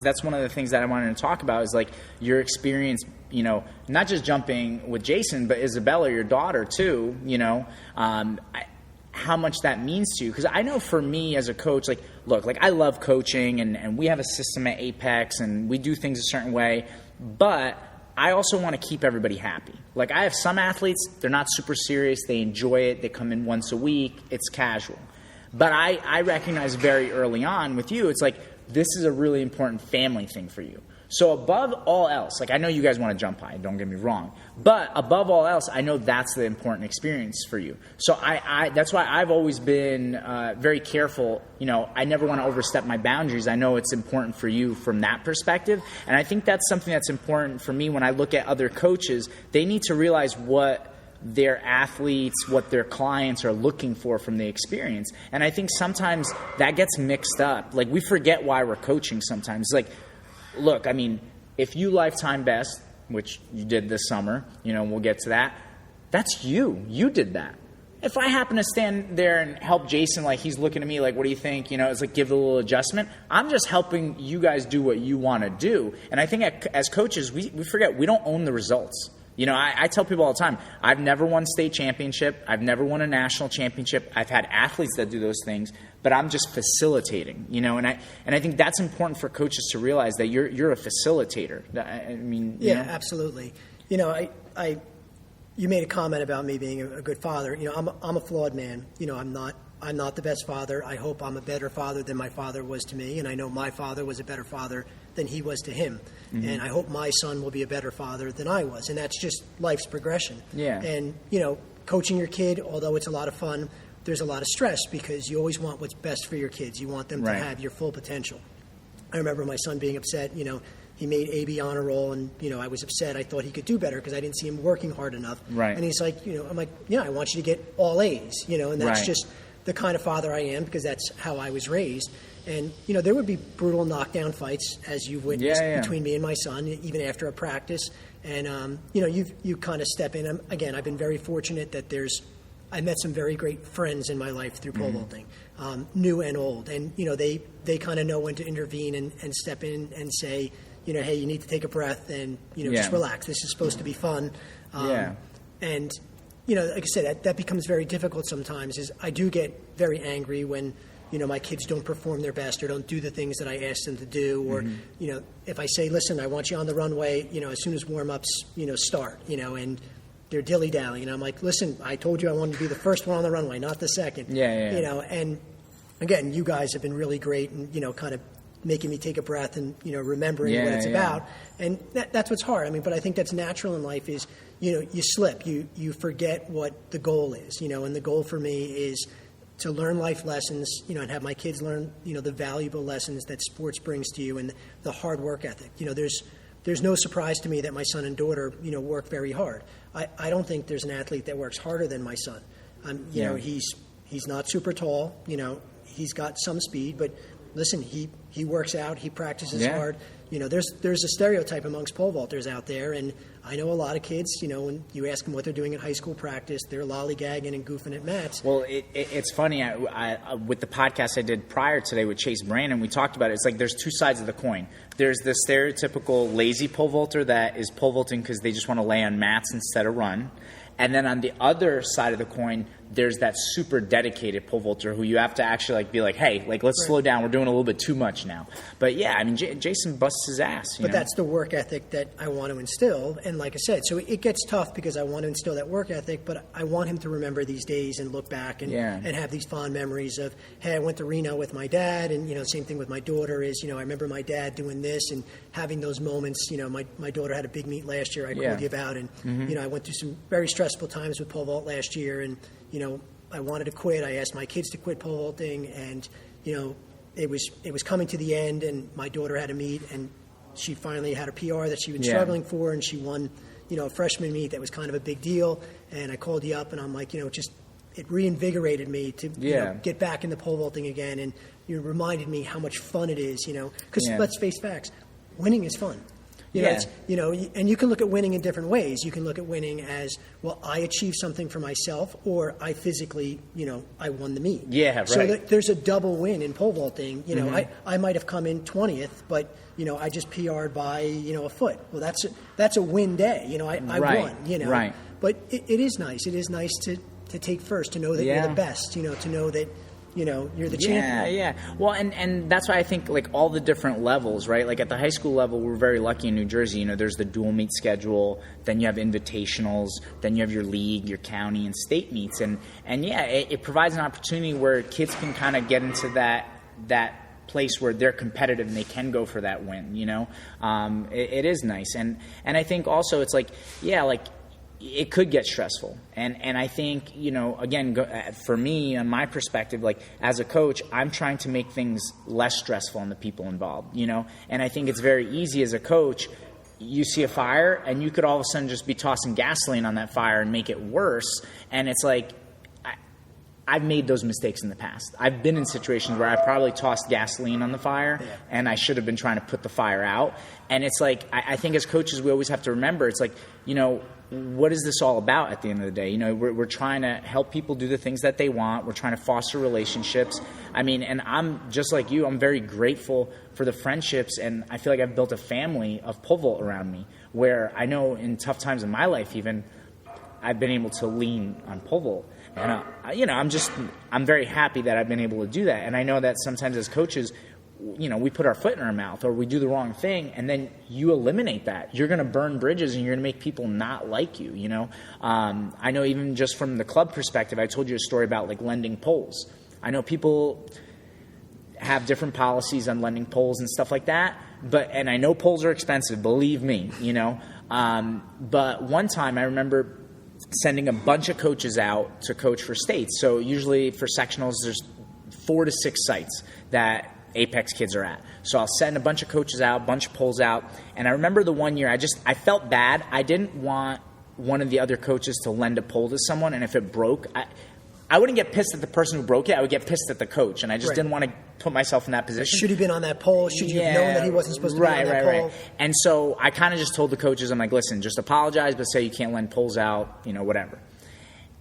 That's one of the things that I wanted to talk about is like your experience, not just jumping with Jason, but Isabella, your daughter too, how much that means to you. Because I know for me as a coach, I love coaching and we have a system at Apex and we do things a certain way, but I also want to keep everybody happy. Like I have some athletes, they're not super serious, they enjoy it, they come in once a week, it's casual. But I recognize very early on with you, it's like, this is a really important family thing for you. So above all else, I know you guys want to jump high, don't get me wrong, but above all else, I know that's the important experience for you. So that's why I've always been very careful. I never want to overstep my boundaries. I know it's important for you from that perspective. And I think that's something that's important for me when I look at other coaches. They need to realize what their athletes, what their clients are looking for from the experience. And I think sometimes that gets mixed up. We forget why we're coaching sometimes. Look, if you lifetime best, which you did this summer, we'll get to that, that's you. You did that. If I happen to stand there and help Jason, he's looking at me what do you think? It's give a little adjustment. I'm just helping you guys do what you want to do. And I think as coaches, we forget we don't own the results. I tell people all the time, I've never won state championship. I've never won a national championship. I've had athletes that do those things, but I'm just facilitating, and I think that's important for coaches to realize that you're a facilitator. Yeah, absolutely. You made a comment about me being a good father. I'm a flawed man. I'm not the best father. I hope I'm a better father than my father was to me, and I know my father was a better father than he was to him. Mm-hmm. And I hope my son will be a better father than I was, and that's just life's progression. Yeah. And, coaching your kid, although it's a lot of fun, there's a lot of stress because you always want what's best for your kids. You want them to have your full potential. I remember my son being upset, he made AB honor roll, and, I was upset. I thought he could do better because I didn't see him working hard enough. Right. And he's like, I'm like, yeah, I want you to get all A's, and that's just the kind of father I am because that's how I was raised. And, there would be brutal knockdown fights, as you've witnessed, between me and my son, even after a practice. And, you kind of step in. Again, I've been very fortunate that I met some very great friends in my life through pole vaulting, new and old. And, they kind of know when to intervene and step in and say, hey, you need to take a breath and, just relax. This is supposed to be fun. And, like I said, that becomes very difficult sometimes. Is I do get very angry when, my kids don't perform their best or don't do the things that I ask them to do. Or, if I say, listen, I want you on the runway, as soon as warm-ups, start, and they're dilly-dallying. And I'm like, listen, I told you I wanted to be the first one on the runway, not the second. And again, you guys have been really great and, kind of making me take a breath and, remembering what it's about. And that's what's hard. But I think that's natural in life is, you slip, you forget what the goal is, and the goal for me is to learn life lessons, and have my kids learn, the valuable lessons that sports brings to you and the hard work ethic. There's no surprise to me that my son and daughter, work very hard. I don't think there's an athlete that works harder than my son. He's not super tall, he's got some speed, but listen, he works out, he practices hard. There's a stereotype amongst pole vaulters out there, and I know a lot of kids, when you ask them what they're doing at high school practice, they're lollygagging and goofing at mats. Well, it's funny. I with the podcast I did prior today with Chase Brandon, we talked about it. It's like there's two sides of the coin. There's the stereotypical lazy pole vaulter that is pole vaulting because they just want to lay on mats instead of run. And then on the other side of the coin, there's that super dedicated pole vaulter who you have to actually be like, hey, let's slow down. We're doing a little bit too much now. But yeah, Jason busts his ass. But that's the work ethic that I want to instill. And like I said, so it gets tough because I want to instill that work ethic, but I want him to remember these days and look back and have these fond memories of, hey, I went to Reno with my dad, and same thing with my daughter is, I remember my dad doing this and having those moments. My daughter had a big meet last year I called you about, and I went through some very stressful times with pole vault last year, and I wanted to quit. I asked my kids to quit pole vaulting, and it was coming to the end, and my daughter had a meet, and she finally had a PR that she'd been struggling for, and she won a freshman meet that was kind of a big deal. And I called you up, and I'm like, it reinvigorated me to get back into pole vaulting again, and you reminded me how much fun it is, because let's face facts, winning is fun. And you can look at winning in different ways. You can look at winning as, well, I achieved something for myself, or I physically, I won the meet. Yeah, right. So there's a double win in pole vaulting. I might have come in 20th, but I just PR'd by a foot. Well, that's a win day. I won. Right. But it is nice. It is nice to take first, to know that you're the best. To know that you're the champion. Yeah. Well, and that's why I think like all the different levels, right? Like at the high school level, we're very lucky in New Jersey. There's the dual meet schedule, then you have invitationals, then you have your league, your county and state meets, and it provides an opportunity where kids can kind of get into that place where they're competitive and they can go for that win. It is nice, and I think also it's like it could get stressful. And I think, again, for me, on my perspective, like as a coach, I'm trying to make things less stressful on the people involved, And I think it's very easy as a coach. You see a fire and you could all of a sudden just be tossing gasoline on that fire and make it worse. And it's like, I've made those mistakes in the past. I've been in situations where I probably tossed gasoline on the fire and I should have been trying to put the fire out. And it's like, I think as coaches, we always have to remember, it's like, what is this all about at the end of the day? We're trying to help people do the things that they want. We're trying to foster relationships. I mean, and I'm just like you, I'm very grateful for the friendships, and I feel like I've built a family of pole vault around me where I know in tough times in my life even, I've been able to lean on pole vault. And, I'm very happy that I've been able to do that. And I know that sometimes as coaches, we put our foot in our mouth or we do the wrong thing, and then you eliminate that. You're going to burn bridges and you're going to make people not like you, I know even just from the club perspective, I told you a story about like lending poles. I know people have different policies on lending poles and stuff like that, and I know poles are expensive, believe me, but one time I remember sending a bunch of coaches out to coach for states. So usually for sectionals, there's 4 to 6 sites that Apex kids are at. So I'll send a bunch of coaches out, a bunch of poles out. And I remember the one year I felt bad. I didn't want one of the other coaches to lend a pole to someone, and if it broke, I wouldn't get pissed at the person who broke it. I would get pissed at the coach, and I just didn't want to put myself in that position. Should he have been on that pole? Should you have known that he wasn't supposed to be on that pole? Right. And so I kind of just told the coaches, I'm like, listen, just apologize, but say you can't lend poles out, whatever.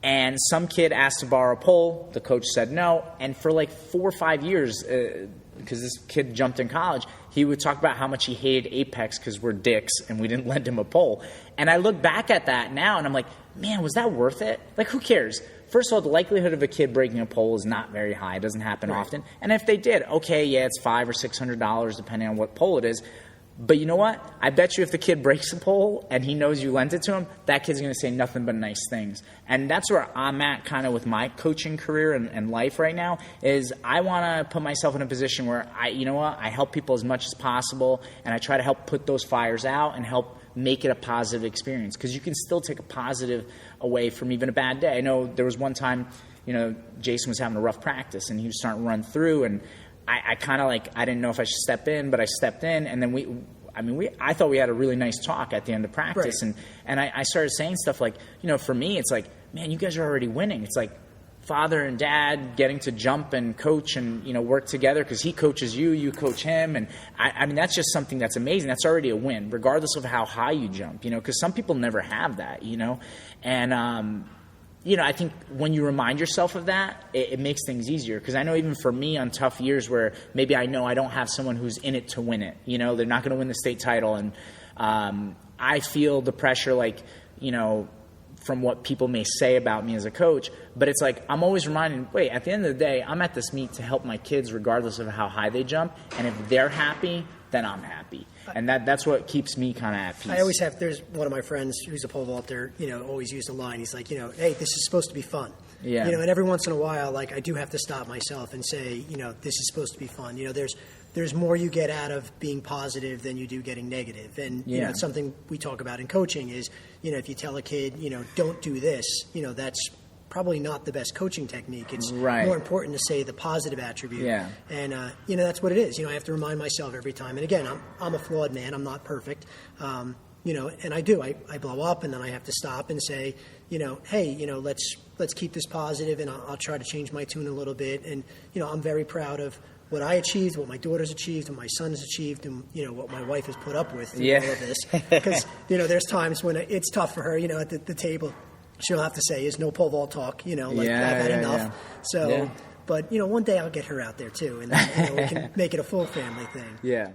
And some kid asked to borrow a pole. The coach said no. And for like 4 or 5 years, because this kid jumped in college, he would talk about how much he hated Apex because we're dicks and we didn't lend him a pole. And I look back at that now and I'm like, man, was that worth it? Like, who cares? First of all, the likelihood of a kid breaking a pole is not very high. It doesn't happen often. And if they did, okay, yeah, it's $500 or $600 depending on what pole it is. But you know what? I bet you if the kid breaks a pole and he knows you lent it to him, that kid's going to say nothing but nice things. And that's where I'm at kind of with my coaching career and life right now is I want to put myself in a position where I help people as much as possible, and I try to help put those fires out and help make it a positive experience, because you can still take a positive away from even a bad day. I know there was one time, Jason was having a rough practice and he was starting to run through, and I kind of I didn't know if I should step in, but I stepped in, and then I thought we had a really nice talk at the end of practice, right. and I started saying stuff like, for me, it's like, man, you guys are already winning. It's like father and dad getting to jump and coach and, work together because he coaches you, you coach him, and I mean, that's just something that's amazing. That's already a win, regardless of how high you jump, because some people never have that, and I think when you remind yourself of that, it makes things easier. Because I know even for me on tough years where maybe I know I don't have someone who's in it to win it. They're not going to win the state title. And I feel the pressure from what people may say about me as a coach. But it's like I'm always reminded, wait, at the end of the day, I'm at this meet to help my kids regardless of how high they jump. And if they're happy, then I'm happy. And that's what keeps me kind of at peace. I always have, there's one of my friends who's a pole vaulter, always used a line. He's like, hey, this is supposed to be fun. Yeah. And every once in a while, I do have to stop myself and say, this is supposed to be fun. There's more you get out of being positive than you do getting negative. And, it's something we talk about in coaching is, if you tell a kid, don't do this, that's probably not the best coaching technique. It's more important to say the positive attribute. Yeah. And, that's what it is. I have to remind myself every time. And again, I'm a flawed man. I'm not perfect. And I do. I blow up, and then I have to stop and say, hey, let's keep this positive, and I'll try to change my tune a little bit. And, I'm very proud of what I achieved, what my daughter's achieved, what my son's achieved, and what my wife has put up with through all of this. Because there's times when it's tough for her. At the table, she'll have to say, "Is no pole vault talk." I've had enough. Yeah. So, but one day I'll get her out there too, and we can make it a full family thing. Yeah.